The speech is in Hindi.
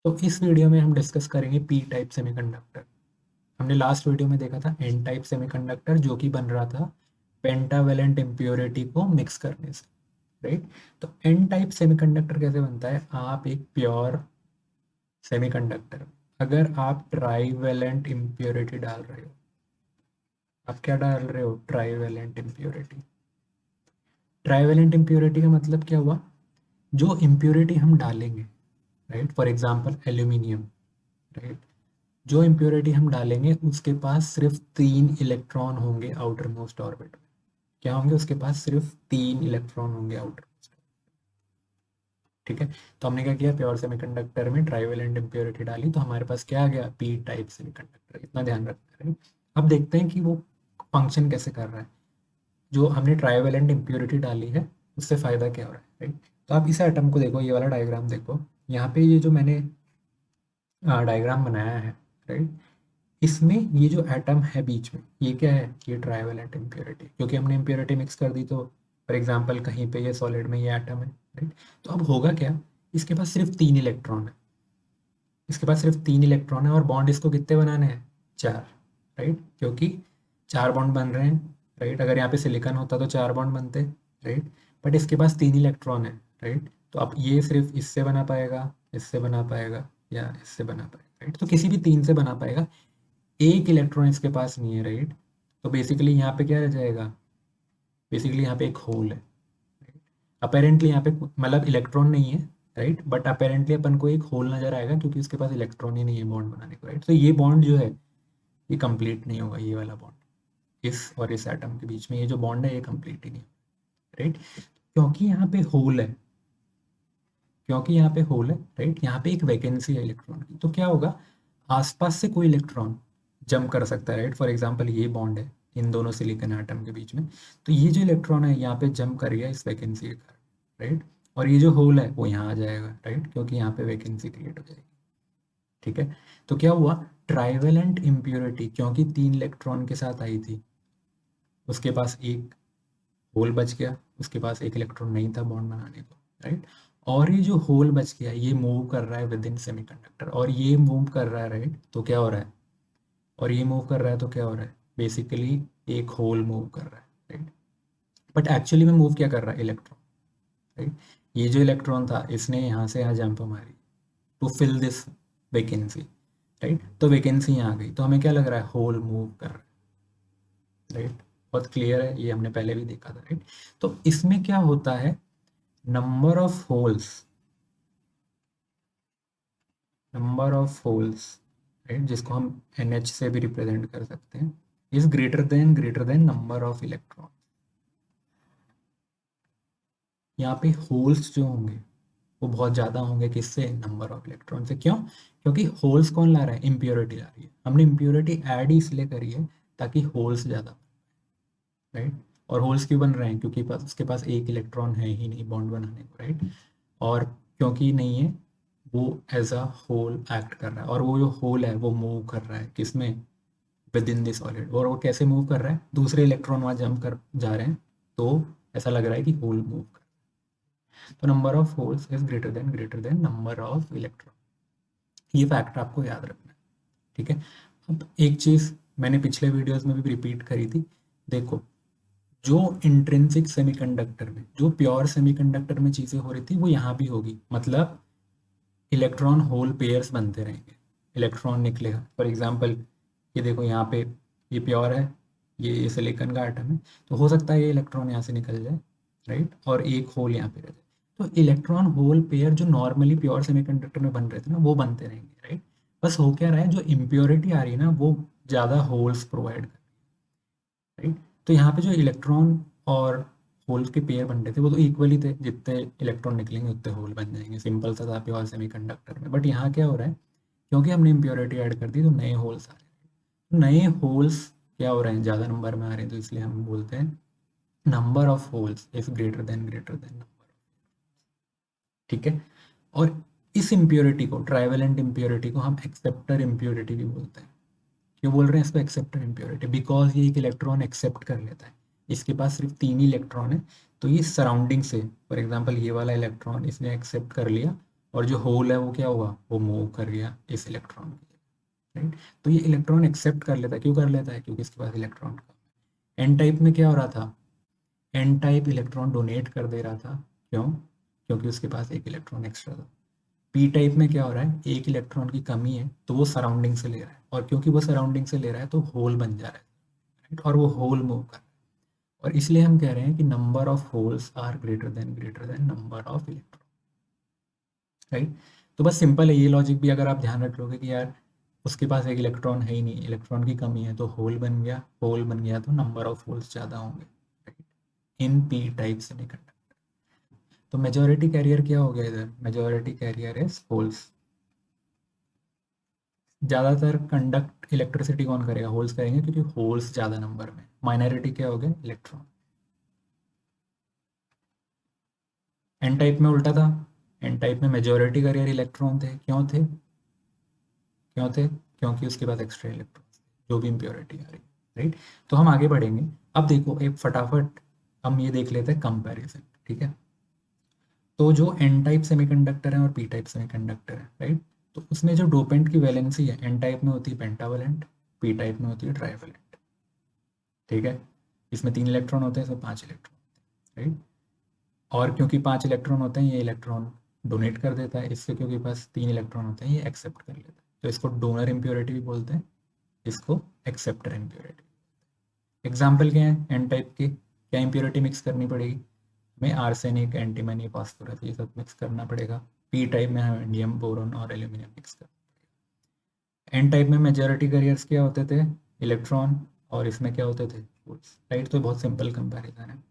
तो इस वीडियो में हम डिस्कस करेंगे पी टाइप सेमीकंडक्टर। हमने लास्ट वीडियो में देखा था एन टाइप सेमीकंडक्टर जो कि बन रहा था पेंटावेलेंट इम्प्योरिटी को मिक्स करने से, राइट। तो एन टाइप सेमीकंडक्टर कैसे बनता है? आप एक प्योर सेमीकंडक्टर, अगर आप ट्राईवेलेंट इम्प्योरिटी डाल रहे हो, आप क्या डाल रहे हो? Trivalent impurity. ट्राईवेलेंट इम्प्योरिटी का मतलब क्या हुआ? जो इम्प्योरिटी हम डालेंगे, right, for example aluminium, right, जो इम्प्योरिटी हम डालेंगे उसके पास सिर्फ 3 इलेक्ट्रॉन होंगे आउटर मोस्ट ऑर्बिट में। क्या होंगे? उसके पास सिर्फ 3 इलेक्ट्रॉन होंगे आउटर मोस्ट। ठीक है। तो हमने क्या किया? प्योर सेमीकंडक्टर में ट्राईवेलेंट इम्प्योरिटी डाली तो हमारे पास क्या आ गया? P type semiconductor. इतना ध्यान रखना है। अब देखते हैं कि वो फंक्शन कैसे कर रहा है। जो हमने ट्राईवेलेंट इम्प्योरिटी डाली है उससे फायदा क्या हो रहा है, राइट। तो आप इस एटम को देखो, ये वाला डायग्राम देखो। यहाँ पे ये जो मैंने डायग्राम बनाया है, राइट, इसमें ये जो एटम है बीच में, ये क्या है? ये ट्राईवेलेंट इम्प्योरिटी, क्योंकि हमने इम्प्योरिटी मिक्स कर दी। तो फॉर एग्जांपल कहीं पे ये सॉलिड में ये एटम है, राइट। तो अब होगा क्या? इसके पास सिर्फ 3 इलेक्ट्रॉन है। इसके पास सिर्फ 3 इलेक्ट्रॉन है और बॉन्ड इसको कितने बनाने हैं? 4, राइट, क्योंकि 4 बॉन्ड बन रहे हैं, राइट। अगर यहाँ पे सिलिकॉन होता तो 4 बॉन्ड बनते, राइट। बट इसके पास 3 इलेक्ट्रॉन है, राइट। तो अब ये सिर्फ इससे बना पाएगा, इससे बना पाएगा या इससे बना पाएगा, राइट। तो किसी भी 3 से बना पाएगा। एक इलेक्ट्रॉन इसके पास नहीं है, राइट। तो बेसिकली यहाँ पे क्या रह जाएगा? बेसिकली यहाँ पे एक होल है। अपेरेंटली यहाँ पे मतलब इलेक्ट्रॉन नहीं है, राइट, बट अपेरेंटली अपन को एक होल नजर आएगा क्योंकि उसके पास इलेक्ट्रॉन ही नहीं है बॉन्ड बनाने को, राइट। तो ये बॉन्ड जो है ये कंप्लीट नहीं होगा, ये वाला बॉन्ड इस और इस एटम के बीच में ये जो बॉन्ड है ये कंप्लीट ही नहीं, राइट। क्योंकि यहाँ पे होल है, क्योंकि यहाँ पे होल है, राइट, यहाँ पे एक वैकेंसी है इलेक्ट्रॉन की। तो क्या होगा? आसपास से कोई इलेक्ट्रॉन जंप कर सकता है, राइट। फॉर एग्जांपल ये बॉन्ड है इन दोनों सिलिकॉन एटम के बीच में, तो ये जो इलेक्ट्रॉन है यहाँ पे जंप कर गया इस वैकेंसी के कारण, राइट। और ये जो होल है वो यहाँ आ जाएगा, राइट, क्योंकि यहाँ पे वैकेंसी क्रिएट हो जाएगी। ठीक है। तो क्या हुआ? ट्राइवेलेंट इम्प्योरिटी क्योंकि 3 इलेक्ट्रॉन के साथ आई थी, उसके पास एक होल बच गया, उसके पास एक इलेक्ट्रॉन नहीं था बॉन्ड बनाने को, राइट। और ये जो होल बच गया ये मूव कर रहा है विद इन सेमीकंडक्टर, और ये मूव कर रहा है, राइट। तो क्या हो रहा है? और ये मूव कर रहा है तो क्या हो रहा है? बेसिकली एक होल मूव कर रहा है, राइट। बट एक्चुअली में मूव क्या कर रहा है? Electron, right. ये जो इलेक्ट्रॉन था इसने यहाँ से यहाँ जंप मारी to fill this vacancy, right. तो वैकेंसी यहाँ आ गई, तो हमें क्या लग रहा है? होल मूव कर रहा है, राइट। बहुत क्लियर है, ये हमने पहले भी देखा था, राइट। तो इसमें क्या होता है? Number of holes, number of holes, right, जिसको हम NH से भी रिप्रेजेंट कर सकते हैं, is greater than number of electron. यहाँ पे होल्स जो होंगे वो बहुत ज़्यादा होंगे, किससे? नंबर ऑफ इलेक्ट्रॉन से। क्यों? क्योंकि होल्स कौन ला रहा है? इम्प्योरिटी ला रही है। हमने इम्प्योरिटी ऐड ही इसलिए करी है ताकि होल्स ज़्यादा, राइट। और होल्स क्यों बन रहे हैं? क्योंकि उसके पास एक इलेक्ट्रॉन है ही नहीं बॉन्ड बनाने को, राइट। और क्योंकि नहीं है वो एज अ होल एक्ट कर रहा है, और वो जो होल है वो मूव कर रहा है किसमें? With in this solid. और वो कैसे मूव कर रहा है? दूसरे इलेक्ट्रॉन वहाँ जंप कर जा रहे हैं, तो ऐसा लग रहा है कि होल मूव कर रहा है। तो number of holes is greater than number of electron. ये फैक्ट आपको याद रखना है, ठीक है। अब एक चीज़ मैंने पिछले वीडियोस में भी रिपीट करी थी, देखो, जो इंट्रिंसिक सेमीकंडक्टर में, जो प्योर सेमीकंडक्टर में चीज़ें हो रही थी वो यहाँ भी होगी। मतलब इलेक्ट्रॉन होल पेयर्स बनते रहेंगे, इलेक्ट्रॉन निकलेगा। फॉर एग्जांपल ये देखो, यहाँ पे ये प्योर है, ये सिलिकॉन का आइटम है, तो हो सकता है ये इलेक्ट्रॉन यहाँ से निकल जाए, राइट, और एक होल यहाँ पे रह जाए। तो इलेक्ट्रॉन होल पेयर जो नॉर्मली प्योर सेमीकंडक्टर में बन रहे थे ना, वो बनते रहेंगे, राइट। बस हो क्या रहा है? जो इम्प्योरिटी आ रही है ना वो ज़्यादा होल्स प्रोवाइड कर, राइट। तो यहाँ पे जो इलेक्ट्रॉन और होल के पेयर बन रहे थे वो तो इक्वली थे, जितने इलेक्ट्रॉन निकलेंगे उतने होल बन जाएंगे, सिंपल सा था प्योर सेमीकंडक्टर में। बट यहाँ क्या हो रहा है? क्योंकि हमने इम्प्योरिटी ऐड कर दी तो नए होल्स आ रहे हैं। तो नए होल्स क्या हो रहे हैं? ज़्यादा नंबर में आ रहे हैं, तो इसलिए हम बोलते हैं number of holes is greater than number. ठीक है। और इस इम्प्योरिटी को, ट्राइवेलेंट इम्प्योरिटी को हम एक्सेप्टर इम्प्योरिटी भी बोलते हैं। क्यों बोल रहे हैं इसको एक्सेप्टर इम्प्योरिटी? बिकॉज ये एक इलेक्ट्रॉन एक्सेप्ट कर लेता है, इसके पास सिर्फ 3 ही इलेक्ट्रॉन है, तो ये सराउंडिंग से, फॉर एग्जांपल ये वाला इलेक्ट्रॉन इसने एक्सेप्ट कर लिया और जो होल है वो क्या हुआ, वो मूव कर गया इस इलेक्ट्रॉन की, राइट। तो ये इलेक्ट्रॉन एक्सेप्ट कर लेता है, क्यों कर लेता है, क्योंकि इसके पास इलेक्ट्रॉन कम है। एन टाइप में क्या हो रहा था, एन टाइप इलेक्ट्रॉन डोनेट कर दे रहा था, क्यों, क्योंकि उसके पास एक इलेक्ट्रॉन एक्स्ट्रा था। पी टाइप में क्या हो रहा है, एक इलेक्ट्रॉन की कमी है तो वो सराउंडिंग से ले रहा है, और क्योंकि वो सराउंडिंग से ले रहा है तो होल बन जा रहा है, राइट, और वो होल मूव कर रहा है। और इसलिए हम कह रहे हैं कि number of holes are greater than number of electron, right. तो बस सिंपल है ये लॉजिक भी, अगर आप ध्यान रख लोगे कि यार उसके पास एक इलेक्ट्रॉन है ही नहीं, इलेक्ट्रॉन की कमी है, तो होल बन गया, होल बन गया तो नंबर ऑफ होल्स ज़्यादा होंगे, right, in P type semiconductor. तो मेजॉरिटी कैरियर क्या हो गया इधर, मेजॉरिटी कैरियर इज होल्स। ज़्यादातर कंडक्ट इलेक्ट्रिसिटी कौन करेगा, होल्स करेंगे, क्योंकि होल्स ज़्यादा नंबर में। माइनॉरिटी क्या हो गया, इलेक्ट्रॉन। एन टाइप में उल्टा था, एन टाइप में मेजॉरिटी कैरियर इलेक्ट्रॉन थे, क्यों थे, क्यों थे, क्योंकि उसके पास एक्स्ट्रा इलेक्ट्रॉन, जो भी इम्प्योरिटी आ रही, राइट। तो हम आगे बढ़ेंगे। अब देखो एक फटाफट हम ये देख लेते हैं कंपैरिजन, ठीक है। तो जो एन टाइप सेमीकंडक्टर है और पी टाइप सेमीकंडक्टर है, राइट, तो उसमें जो डोपेंट की वैलेंसी है, एन टाइप में होती है पेंटावलेंट, पी टाइप में होती है ट्राइवलेंट, ठीक है। इसमें 3 इलेक्ट्रॉन होते हैं, इसमें 5 इलेक्ट्रॉन, राइट। और क्योंकि 5 इलेक्ट्रॉन होते हैं, ये इलेक्ट्रॉन डोनेट कर देता है, इससे क्योंकि पास 3 इलेक्ट्रॉन होते हैं, ये एक्सेप्ट कर लेता है, तो इसको डोनर इम्प्योरिटी भी बोलते हैं, इसको एक्सेप्टर इम्प्योरिटी। एग्जाम्पल क्या है एन टाइप के, क्या इम्प्योरिटी मिक्स करनी पड़ेगी हमें, आर्सेनिक, एंटीमनी, फास्फोरस, ये सब मिक्स करना पड़ेगा। पी टाइप में हमें इंडियम, बोरोन और एल्यूमिनियम मिक्स करना पड़ेगा। एन टाइप में मेजॉरिटी कैरियर्स क्या होते थे, इलेक्ट्रॉन, और इसमें क्या होते थे, होल्स, राइट। तो बहुत सिंपल कंपैरिजन है।